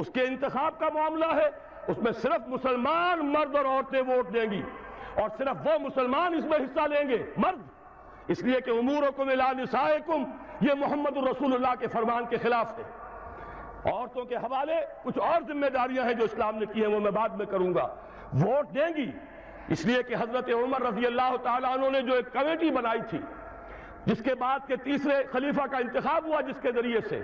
اس کے انتخاب کا معاملہ ہے، اس میں صرف مسلمان مرد اور عورتیں ووٹ دیں گی، اور صرف وہ مسلمان اس میں حصہ لیں گے، مرد، اس لیے کہ امورکم الی نسائکم یہ محمد رسول اللہ کے فرمان کے خلاف ہے۔ عورتوں کے حوالے کچھ اور ذمہ داریاں ہیں جو اسلام نے کی ہیں، وہ میں بعد میں کروں گا۔ ووٹ دیں گی اس لیے کہ حضرت عمر رضی اللہ تعالیٰ عنہ نے جو ایک کمیٹی بنائی تھی، جس کے بعد کے تیسرے خلیفہ کا انتخاب ہوا، جس کے ذریعے سے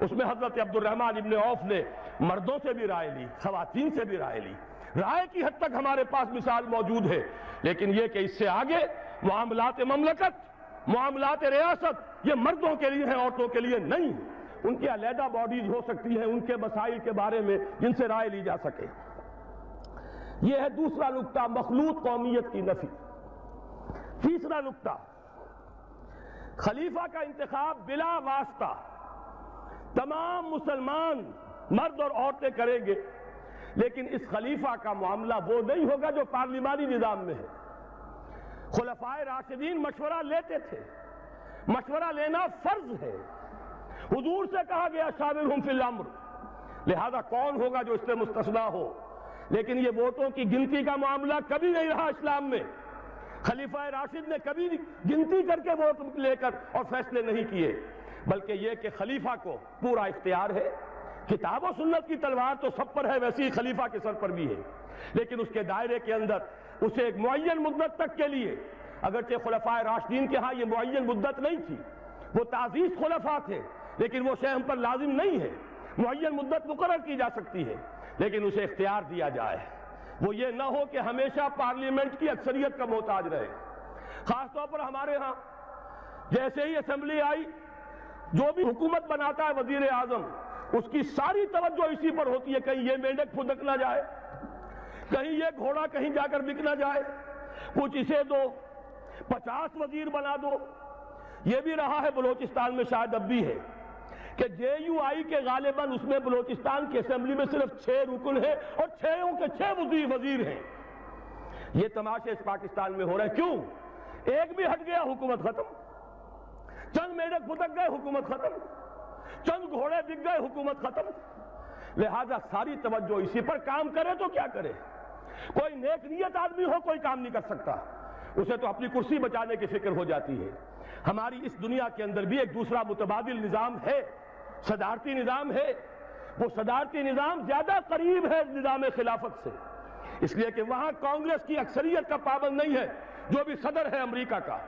اس میں حضرت عبد الرحمن ابن عوف نے مردوں سے بھی رائے لی، خواتین سے بھی رائے لی، رائے کی حد تک ہمارے پاس مثال موجود ہے، لیکن یہ کہ اس سے آگے معاملات مملکت، معاملات ریاست یہ مردوں کے لیے ہیں، عورتوں کے لیے نہیں۔ ان کی علیحدہ باڈیز ہو سکتی ہیں ان کے مسائل کے بارے میں جن سے رائے لی جا سکے۔ یہ ہے دوسرا نکتہ، مخلوط قومیت کی نفی۔ تیسرا نکتہ، خلیفہ کا انتخاب بلا واسطہ تمام مسلمان مرد اور عورتیں کریں گے، لیکن اس خلیفہ کا معاملہ وہ نہیں ہوگا جو پارلیمانی نظام میں ہے۔ خلفائے راشدین مشورہ لیتے تھے، مشورہ لینا فرض ہے، حضور سے کہا گیا شاورہم فی الامر، لہذا کون ہوگا جو اس سے مستثنیٰ ہو؟ لیکن یہ ووٹوں کی گنتی کا معاملہ کبھی نہیں رہا اسلام میں۔ خلیفہ راشد نے کبھی گنتی کر کے ووٹ لے کر اور فیصلے نہیں کیے، بلکہ یہ کہ خلیفہ کو پورا اختیار ہے۔ کتاب و سنت کی تلوار تو سب پر ہے، ویسے ہی خلیفہ کے سر پر بھی ہے، لیکن اس کے دائرے کے اندر اسے ایک معین مدت تک کے لیے، اگرچہ خلفائے راشدین کے ہاں یہ معین مدت نہیں تھی، وہ تعزیز خلفاء تھے، لیکن وہ شے ہم پر لازم نہیں ہے، معین مدت مقرر کی جا سکتی ہے، لیکن اسے اختیار دیا جائے، وہ یہ نہ ہو کہ ہمیشہ پارلیمنٹ کی اکثریت کا محتاج رہے۔ خاص طور پر ہمارے ہاں جیسے ہی اسمبلی آئی، جو بھی حکومت بناتا ہے وزیر اعظم، اس کی ساری توجہ اسی پر ہوتی ہے، کہیں یہ مینڈک پھدک نہ جائے، کہیں یہ گھوڑا کہیں جا کر بک نہ جائے، کچھ اسے دو، 50 وزیر بنا دو۔ یہ بھی رہا ہے بلوچستان میں، شاید اب بھی ہے، کہ جے یو آئی کے غالباً اس میں بلوچستان کی اسمبلی میں صرف 6 رکن ہیں اور 6 کے 6 وزیر ہیں۔ یہ تماشے اس پاکستان میں ہو رہے ہیں، کیوں؟ ایک بھی ہٹ گیا حکومت ختم، چند میڈک پھدک گئے حکومت ختم، چند گھوڑے بک گئے حکومت ختم۔ لہذا ساری توجہ اسی پر، کام کرے تو کیا کرے؟ کوئی نیک نیت آدمی ہو کوئی کام نہیں کر سکتا، اسے تو اپنی کرسی بچانے کی فکر ہو جاتی ہے۔ ہماری اس دنیا کے اندر بھی ایک دوسرا متبادل نظام ہے، صدارتی نظام ہے۔ وہ صدارتی نظام زیادہ قریب ہے نظام خلافت سے، اس لیے کہ وہاں کانگریس کی اکثریت کا پابند نہیں ہے۔ جو بھی صدر ہے امریکہ کا،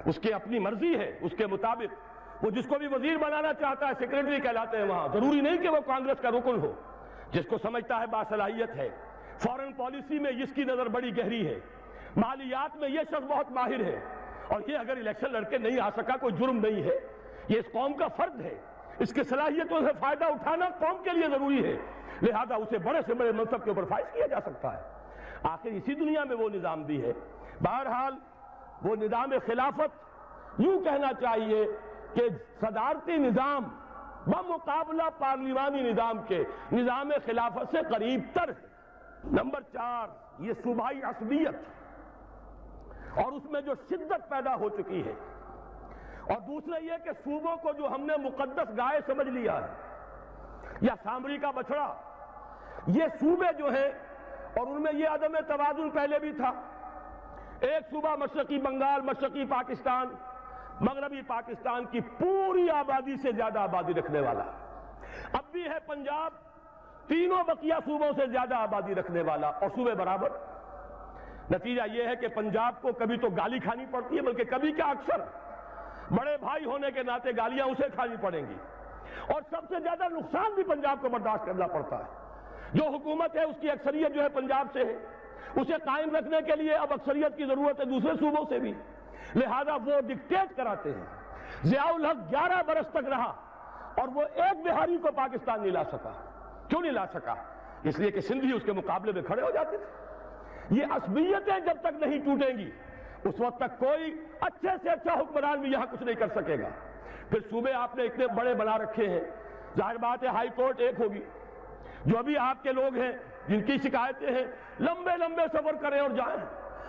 اس کی اپنی مرضی ہے، اس کے مطابق وہ جس کو بھی وزیر بنانا چاہتا ہے سیکریٹری کہلاتے ہیں وہاں، ضروری نہیں کہ وہ کانگریس کا رکن ہو۔ جس کو سمجھتا ہے باصلاحیت ہے، فورن پالیسی میں جس کی نظر بڑی گہری ہے، مالیات میں یہ شخص بہت ماہر ہے، اور یہ اگر الیکشن لڑ کے نہیں آ سکا کوئی جرم نہیں ہے، یہ اس قوم کا فرد ہے، اس کی صلاحیتوں سے فائدہ اٹھانا قوم کے لیے ضروری ہے، لہذا اسے بڑے سے بڑے منصب کے اوپر فائز کیا جا سکتا ہے۔ آخر اسی دنیا میں وہ نظام بھی ہے۔ بہرحال وہ نظام خلافت یوں کہنا چاہیے کہ صدارتی نظام بمقابلہ پارلیمانی نظام کے نظام خلافت سے قریب تر ہے۔ نمبر 4، یہ صوبائی عصبیت اور اس میں جو شدت پیدا ہو چکی ہے، اور دوسرا یہ کہ صوبوں کو جو ہم نے مقدس گائے سمجھ لیا ہے یا سامری کا بچڑا، یہ صوبے جو ہیں، اور ان میں یہ عدم توازن پہلے بھی تھا۔ ایک صوبہ مشرقی بنگال، مشرقی پاکستان، مغربی پاکستان کی پوری آبادی سے زیادہ آبادی رکھنے والا، اب بھی ہے پنجاب، تینوں بقیہ صوبوں سے زیادہ آبادی رکھنے والا، اور صوبے برابر۔ نتیجہ یہ ہے کہ پنجاب کو کبھی تو گالی کھانی پڑتی ہے، بلکہ کبھی کیا اکثر بڑے بھائی ہونے کے ناطے گالیاں اسے کھانی پڑیں گی، اور سب سے زیادہ نقصان بھی پنجاب کو برداشت کرنا پڑتا ہے۔ جو حکومت ہے اس کی اکثریت جو ہے پنجاب سے ہے، اسے قائم رکھنے کے لیے اب اکثریت کی ضرورت ہے دوسرے صوبوں سے بھی، لہذا وہ ڈکٹیٹ کراتے ہیں۔ ضیاء الحق 11 برس تک رہا اور وہ ایک بہاری کو پاکستان نہیں لا سکا۔ کیوں نہیں لا سکا؟ اس لیے کہ سندھی اس کے مقابلے میں کھڑے ہو جاتے تھے۔ یہ عصبیتیں جب تک نہیں ٹوٹیں گی اس وقت تک کوئی اچھے سے اچھا حکمران بھی یہاں کچھ نہیں کر سکے گا۔ پھر صوبے آپ نے اتنے بڑے بنا رکھے ہیں، ظاہر بات ہے ہائی کورٹ ایک ہوگی، جو بھی آپ کے لوگ ہیں جن کی شکایتیں ہیں لمبے لمبے سفر کریں اور جائیں،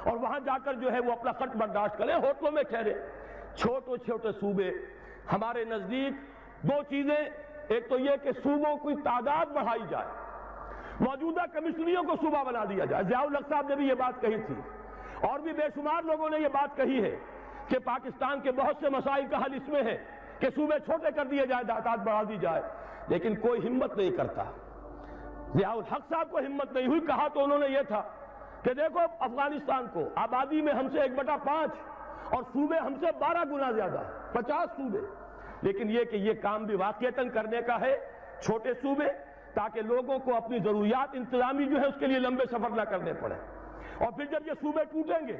اور وہاں جا کر جو ہے وہ اپنا خط برداشت کریں، ہوٹلوں میں ٹھہرے۔ چھوٹے چھوٹے صوبے ہمارے نزدیک دو چیزیں ایک تو یہ کہ صوبوں کی تعداد بڑھائی جائے، موجودہ کمشنریوں کو صوبہ بنا دیا جائے۔ ضیاء الحق صاحب نے بھی یہ بات کہی تھی، اور بھی بے شمار لوگوں نے یہ بات کہی ہے کہ پاکستان کے بہت سے مسائل کا حل اس میں ہے کہ صوبے چھوٹے کر دیے جائے، تعداد بڑھا دی جائے، لیکن کوئی ہمت نہیں کرتا۔ ضیاء الحق صاحب کو ہمت نہیں ہوئی، کہا تو انہوں نے یہ تھا کہ دیکھو افغانستان کو آبادی میں ہم سے 1/5 اور صوبے ہم سے 12 گنا زیادہ، 50 صوبے، لیکن یہ کہ یہ کام بھی واقعتاً کرنے کا ہے، چھوٹے صوبے، تاکہ لوگوں کو اپنی ضروریات انتظامی جو ہے اس کے لیے لمبے سفر نہ کرنے پڑے، اور پھر جب یہ صوبے ٹوٹیں گے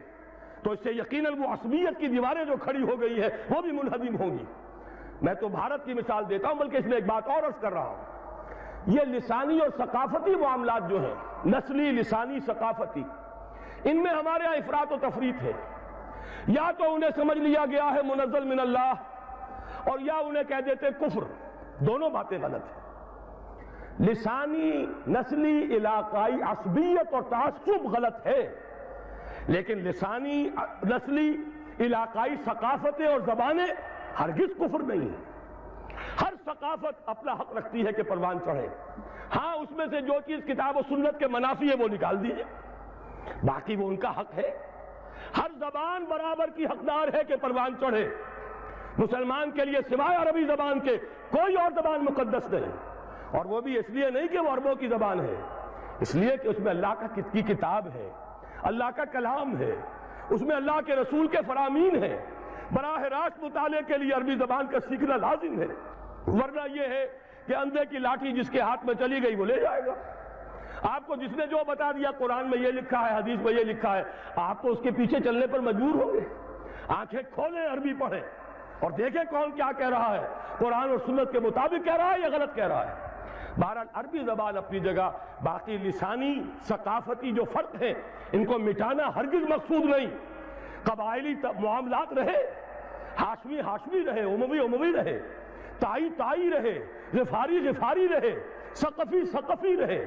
تو اس سے یقیناً وہ عصبیت کی دیواریں جو کھڑی ہو گئی ہے وہ بھی منہدم ہوں گی۔ میں تو بھارت کی مثال دیتا ہوں، بلکہ اس میں ایک بات اور عرض کر رہا ہوں، یہ لسانی اور ثقافتی معاملات جو ہیں، نسلی، لسانی، ثقافتی، ان میں ہمارے ہاں افراط و تفریط ہے، یا تو انہیں سمجھ لیا گیا ہے منزل من اللہ، اور یا انہیں کہہ دیتے کفر، دونوں باتیں غلط ہیں۔ لسانی، نسلی، علاقائی عصبیت اور تعصب غلط ہے، لیکن لسانی، نسلی، علاقائی ثقافتیں اور زبانیں ہرگز کفر نہیں ہیں۔ ہر ثقافت اپنا حق رکھتی ہے کہ پروان چڑھے، ہاں اس میں سے جو چیز کتاب و سنت کے منافی ہے وہ نکال دیجیے، باقی وہ ان کا حق ہے۔ ہر زبان برابر کی حقدار ہے کہ پروان چڑھے، مسلمان کے لیے سوائے عربی زبان کے کوئی اور زبان مقدس نہیں، اور وہ بھی اس لیے نہیں کہ وہ عربوں کی زبان ہے، اس لیے کہ اس میں اللہ کی کتاب ہے، اللہ کا کلام ہے، اس میں اللہ کے رسول کے فرامین ہیں، براہ راست مطالعے کے لیے عربی زبان کا سیکھنا لازم ہے، ورنہ یہ ہے کہ اندھے کی لاٹھی جس کے ہاتھ میں چلی گئی وہ لے جائے گا۔ آپ کو جس نے جو بتا دیا قرآن میں یہ لکھا ہے، حدیث میں یہ لکھا ہے، آپ تو اس کے پیچھے چلنے پر مجبور ہوں گے۔ آنکھیں کھولیں، عربی پڑھیں اور دیکھیں کون کیا کہہ رہا ہے، قرآن اور سنت کے مطابق کہہ رہا ہے یا غلط کہہ رہا ہے۔ بہرحال عربی زبان اپنی جگہ، باقی لسانی، ثقافتی جو فرق ہیں ان کو مٹانا ہرگز مقصود نہیں۔ قبائلی معاملات رہے، ہاشمی ہاشمی رہے، اموی اموی رہے، تائی تائی رہے، غفاری غفاری رہے، ثقفی ثقفی رہے،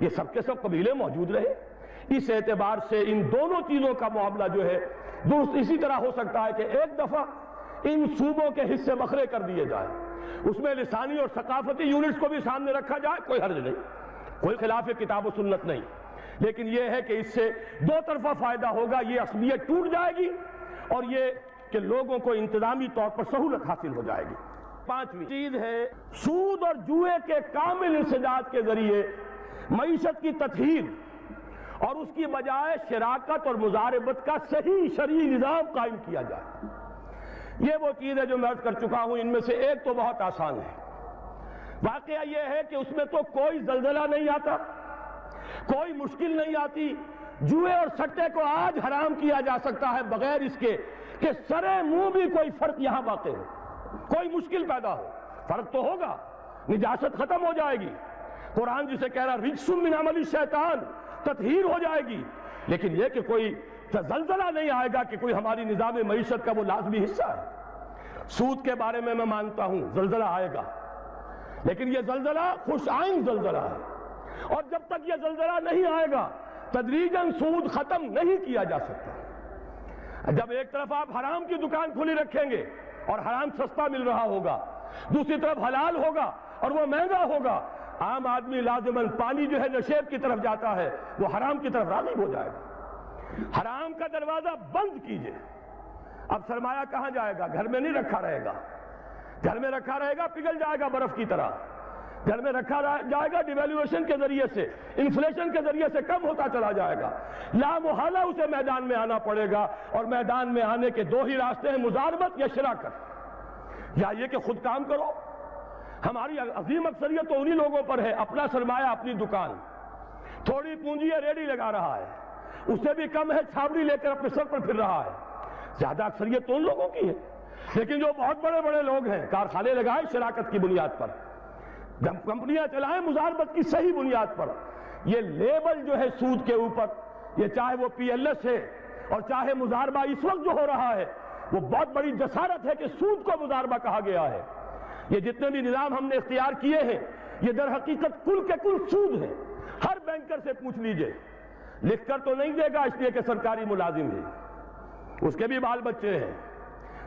یہ سب کے سب قبیلے موجود رہے۔ اس اعتبار سے ان دونوں چیزوں کا معاملہ جو ہے درست اسی طرح ہو سکتا ہے کہ ایک دفعہ ان صوبوں کے حصے بکھرے کر دیے جائیں، اس میں لسانی اور ثقافتی یونٹس کو بھی سامنے رکھا جائے، کوئی حرج نہیں، کوئی خلاف کتاب و سنت نہیں، لیکن یہ ہے کہ اس سے دو طرفہ فائدہ ہوگا، یہ عصبیت ٹوٹ جائے گی اور یہ کہ لوگوں کو انتظامی طور پر سہولت حاصل ہو جائے گی۔ پانچویں چیز ہے سود اور جوئے کے کامل انسداد کے ذریعے معیشت کی تطہیر اور اس کی بجائے شراکت اور مضاربت کا صحیح شرعی نظام قائم کیا جائے۔ یہ وہ چیز ہے جو میں عرض کر چکا ہوں، ان میں سے ایک تو بہت آسان ہے۔ واقعہ یہ ہے کہ اس میں تو کوئی زلزلہ نہیں آتا، کوئی مشکل نہیں آتی، جوئے اور سٹے کو آج حرام کیا جا سکتا ہے بغیر اس کے کہ سرے منہ بھی کوئی فرق یہاں واقع ہو، کوئی مشکل پیدا ہو۔ فرق تو ہوگا، نجاست ختم ہو جائے گی، قرآن جسے کہہ رہا رجس من عمل الشیطان، تطہیر ہو جائے گی، لیکن یہ کہ کوئی زلزلہ نہیں آئے گا کہ کوئی ہماری نظام معیشت کا وہ لازمی حصہ ہے۔ سود کے بارے میں مانتا ہوں زلزلہ آئے گا، لیکن یہ زلزلہ خوش آئند زلزلہ ہے، اور جب تک یہ زلزلہ نہیں آئے گا تدریجاً سود ختم نہیں کیا جا سکتا۔ جب ایک طرف آپ حرام کی دکان کھلی رکھیں گے اور حرام سستا مل رہا ہوگا، دوسری طرف حلال ہوگا اور وہ مہنگا ہوگا، عام آدمی لازماً پانی جو ہے نشیب کی طرف جاتا ہے، وہ حرام کی طرف راغب ہو جائے گا۔ حرام کا دروازہ بند کیجئے، اب سرمایہ کہاں جائے گا؟ گھر میں نہیں رکھا رہے گا، گھر میں رکھا رہے گا پگھل جائے گا برف کی طرح، گھر میں رکھا جائے گا ڈیویلیویشن کے ذریعے سے، انفلیشن کے ذریعے سے کم ہوتا چلا جائے گا، لا محالہ اسے میدان میں آنا پڑے گا، اور میدان میں آنے کے دو ہی راستے ہیں، مضاربت یا شراکت، یا یہ کہ خود کام کرو۔ ہماری عظیم اکثریت تو انہی لوگوں پر ہے، اپنا سرمایہ اپنی دکان، تھوڑی پونجی ہے ریڈی لگا رہا ہے، اس سے بھی کم ہے چھابڑی لے کر اپنے سر پر پھر رہا ہے، زیادہ اکثریت تو ان لوگوں کی ہے۔ لیکن جو بہت بڑے بڑے لوگ ہیں، کارخانے لگائیں شراکت کی بنیاد پر، کمپنیاں چلائیں مضاربت کی صحیح بنیاد پر، یہ لیبل جو ہے سود کے اوپر، یہ چاہے وہ پی ایل ایس ہے اور چاہے مضاربہ اس وقت جو ہو رہا ہے، وہ بہت بڑی جسارت ہے کہ سود کو مضاربہ کہا گیا ہے۔ یہ جتنے بھی نظام ہم نے اختیار کیے ہیں، یہ در حقیقت کل کے کل سود ہے۔ ہر بینکر سے پوچھ لیجئے، لکھ کر تو نہیں دے گا اس لیے کہ سرکاری ملازم ہے، اس کے بھی بال بچے ہیں،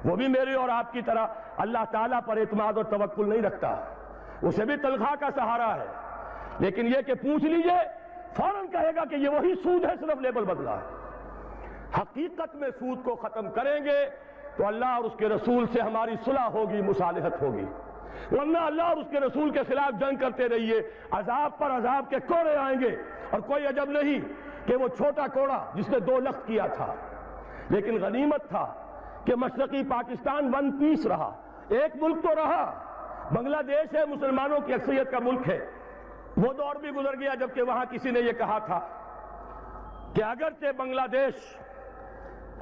وہ بھی میرے اور آپ کی طرح اللہ تعالیٰ پر اعتماد اور توکل نہیں رکھتا، اسے بھی تنخواہ کا سہارا ہے، لیکن یہ کہ پوچھ لیجئے فوراً کہے گا کہ یہ وہی سود ہے، صرف لیبل بدلا ہے۔ حقیقت میں سود کو ختم کریں گے تو اللہ اور اس کے رسول سے ہماری صلح ہوگی، مصالحت ہوگی، ورنہ اللہ اور اس کے رسول کے خلاف جنگ کرتے رہیے، عذاب پر عذاب کے کوڑے آئیں گے۔ اور کوئی عجب نہیں کہ وہ چھوٹا کوڑا جس نے 2 لخت کیا تھا، لیکن غنیمت تھا کہ مشرقی پاکستان ون پیس رہا، ایک ملک تو رہا۔ بنگلہ دیش ہے، مسلمانوں کی اکثریت کا ملک ہے، وہ دور بھی گزر گیا جبکہ وہاں کسی نے یہ کہا تھا کہ اگرچہ بنگلہ دیش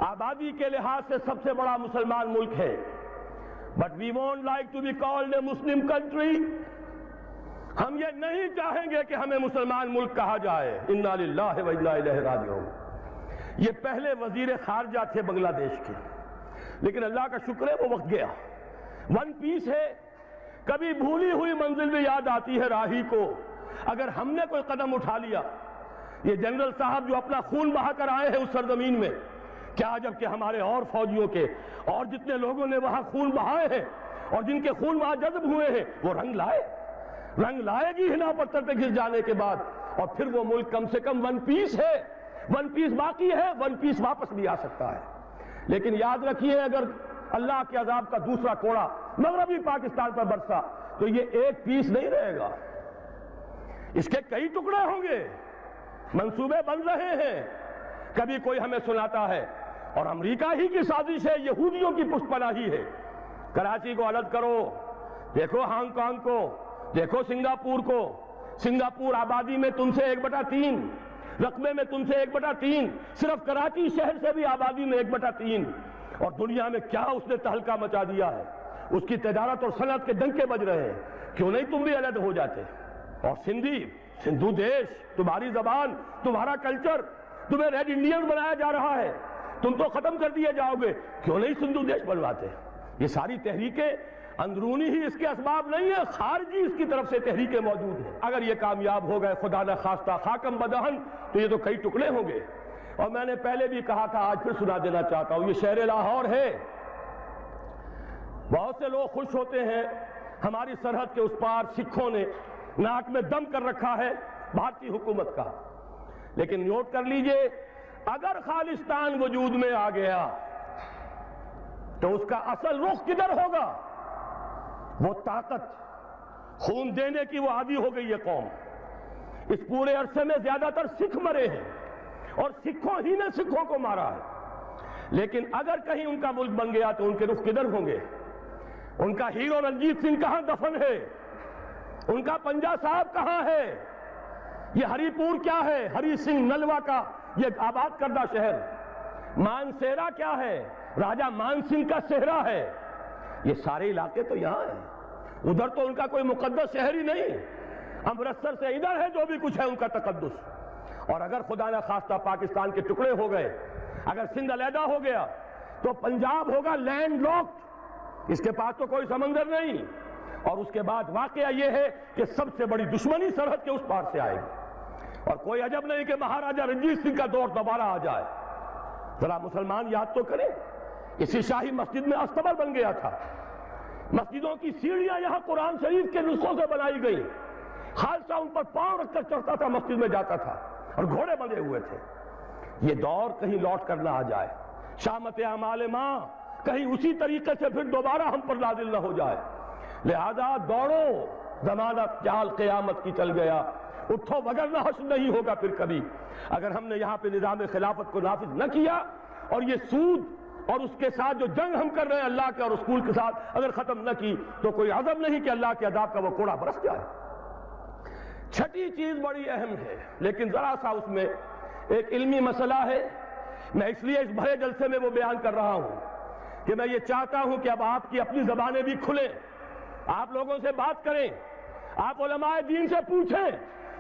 آبادی کے لحاظ سے سب سے بڑا مسلمان ملک ہے، but we won't like to be called a Muslim country، ہم یہ نہیں چاہیں گے کہ ہمیں مسلمان ملک کہا جائے۔ انا للہ و انا الیہ راجعون۔ یہ پہلے وزیر خارجہ تھے بنگلہ دیش کے، لیکن اللہ کا شکر ہے وہ وقت گیا، ون پیس ہے۔ کبھی بھولی ہوئی منزل بھی یاد آتی ہے راہی کو، اگر ہم نے کوئی قدم اٹھا لیا۔ یہ جنرل صاحب جو اپنا خون بہا کر آئے ہیں اس سرزمین میں، کیا جب کہ ہمارے اور فوجیوں کے اور جتنے لوگوں نے وہاں خون بہائے ہیں اور جن کے خون وہاں جذب ہوئے ہیں وہ رنگ لائے گی ہنا پتھر پہ گھس جانے کے بعد، اور پھر وہ ملک کم سے کم ون پیس ہے، ون پیس باقی ہے، ون پیس واپس بھی آ سکتا ہے۔ لیکن یاد رکھیے اگر اللہ کے عذاب کا دوسرا کوڑا مغربی پاکستان پر برسا تو یہ ایک پیس نہیں رہے گا، اس کے کئی ٹکڑے ہوں گے، منصوبے بن رہے ہیں۔ کبھی کوئی ہمیں سناتا ہے اور امریکہ ہی کی سازش ہے، یہودیوں کی پشت پناہی ہے، کراچی کو الگ کرو، دیکھو ہانگ کانگ کو، دیکھو سنگاپور کو، سنگاپور آبادی میں تم سے 1/3، رقبے میں تم سے 1/3، صرف کراچی شہر سے بھی آبادی میں 1/3، اور دنیا میں کیا اس نے تہلکہ مچا دیا ہے، اس کی تجارت اور صنعت کے ڈنکے بج رہے ہیں۔ کیوں نہیں تم بھی علیحدہ ہو جاتے؟ اور سندھو دیش، تمہاری زبان، تمہارا کلچر، تمہیں ریڈ انڈینز بنایا جا رہا ہے، تم تو ختم کر دیے جاؤ گے، کیوں نہیں سندھو دیش بنواتے؟ یہ ساری تحریکیں اندرونی ہی اس کے اسباب نہیں ہے، خارجی اس کی طرف سے تحریکیں موجود ہیں۔ اگر یہ کامیاب ہو گئے خدا نہ خواستہ خاکم بدہن تو یہ تو کئی ٹکڑے ہوں گے۔ اور میں نے پہلے بھی کہا تھا، آج پھر سنا دینا چاہتا ہوں، یہ شہر لاہور ہے، بہت سے لوگ خوش ہوتے ہیں ہماری سرحد کے اس پار سکھوں نے ناک میں دم کر رکھا ہے بھارتی حکومت کا، لیکن نوٹ کر لیجئے اگر خالصتان وجود میں آ گیا تو اس کا اصل رخ کدھر ہوگا؟ وہ طاقت، خون دینے کی وہ عادی ہو گئی ہے قوم۔ اس پورے عرصے میں زیادہ تر سکھ مرے ہیں اور سکھوں ہی نے سکھوں کو مارا ہے، لیکن اگر کہیں ان کا ملک بن گیا تو ان کے رخ کدھر ہوں گے؟ ان کا ہیرو رنجیت سنگھ کہاں دفن ہے؟ ان کا پنجا صاحب کہاں ہے؟ یہ ہری پور کیا ہے؟ ہری سنگھ نلوا کا یہ آباد کردہ شہر۔ مانسیرا کیا ہے؟ راجہ مان سنگھ کا صحرا ہے۔ یہ سارے علاقے تو یہاں ہیں، ادھر تو ان کا کوئی مقدس شہر ہی نہیں، امرتسر سے ادھر ہے جو بھی کچھ ہے ان کا تقدس۔ اور اگر خدا نہ خواستہ پاکستان کے ٹکڑے ہو گئے، اگر سندھ علیحدہ ہو گیا تو پنجاب ہوگا لینڈ لاکڈ، اس کے پاس تو کوئی سمندر نہیں، اور اس کے بعد واقعہ یہ ہے کہ سب سے بڑی دشمنی سرحد کے اس پار سے آئے گی، اور کوئی عجب نہیں کہ مہاراجہ رنجیت سنگھ کا دور دوبارہ آ جائے۔ ذرا مسلمان یاد تو کریں، اسی شاہی مسجد میں استبل بن گیا تھا، مسجدوں کی سیڑھیاں یہاں قرآن شریف کے نسخوں سے بنائی گئی، خالصہ ان پر پاؤں رکھ کر چڑھتا تھا، مسجد میں جاتا تھا اور گھوڑے بندھے ہوئے تھے۔ یہ دور کہیں لوٹ کر نہ آ جائے، شامت اعمال ماں کہیں اسی طریقے سے پھر دوبارہ ہم پر نازل نہ ہو جائے، لہذا دوڑو، زمانہ چال قیامت کی چل گیا، اٹھو وگرنہ حشر نہیں ہوگا پھر کبھی۔ اگر ہم نے یہاں پہ نظام خلافت کو نافذ نہ کیا اور یہ سود اور اس کے ساتھ جو جنگ ہم کر رہے ہیں اللہ کے اور رسول کے ساتھ اگر ختم نہ کی تو کوئی عزم نہیں کہ اللہ کے عذاب کا وہ کوڑا برس جائے۔ چھٹی چیز بڑی اہم ہے، لیکن ذرا سا اس میں ایک علمی مسئلہ ہے، میں اس لیے اس بھرے جلسے میں وہ بیان کر رہا ہوں کہ میں یہ چاہتا ہوں کہ اب آپ کی اپنی زبانیں بھی کھلیں، آپ لوگوں سے بات کریں، آپ علماء دین سے پوچھیں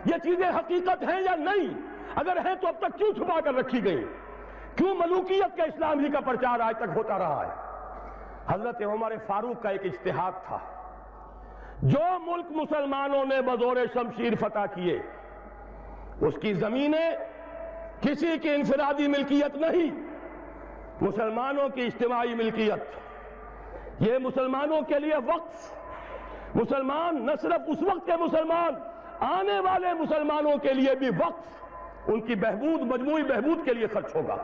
یہ چیزیں حقیقت ہیں یا نہیں، اگر ہیں تو اب تک کیوں چھپا کر رکھی گئی، کیوں ملوکیت کا اسلام ہی کا پرچار آج تک ہوتا رہا ہے۔ حضرت عمر فاروق کا ایک اجتہاد تھا، جو ملک مسلمانوں نے بزور شمشیر فتح کیے اس کی زمینیں کسی کی انفرادی ملکیت نہیں، مسلمانوں کی اجتماعی ملکیت، یہ مسلمانوں کے لیے وقف، مسلمان نہ صرف اس وقت کے مسلمان، آنے والے مسلمانوں کے لیے بھی وقف ان کی بہبود، مجموعی بہبود کے لیے خرچ ہوگا۔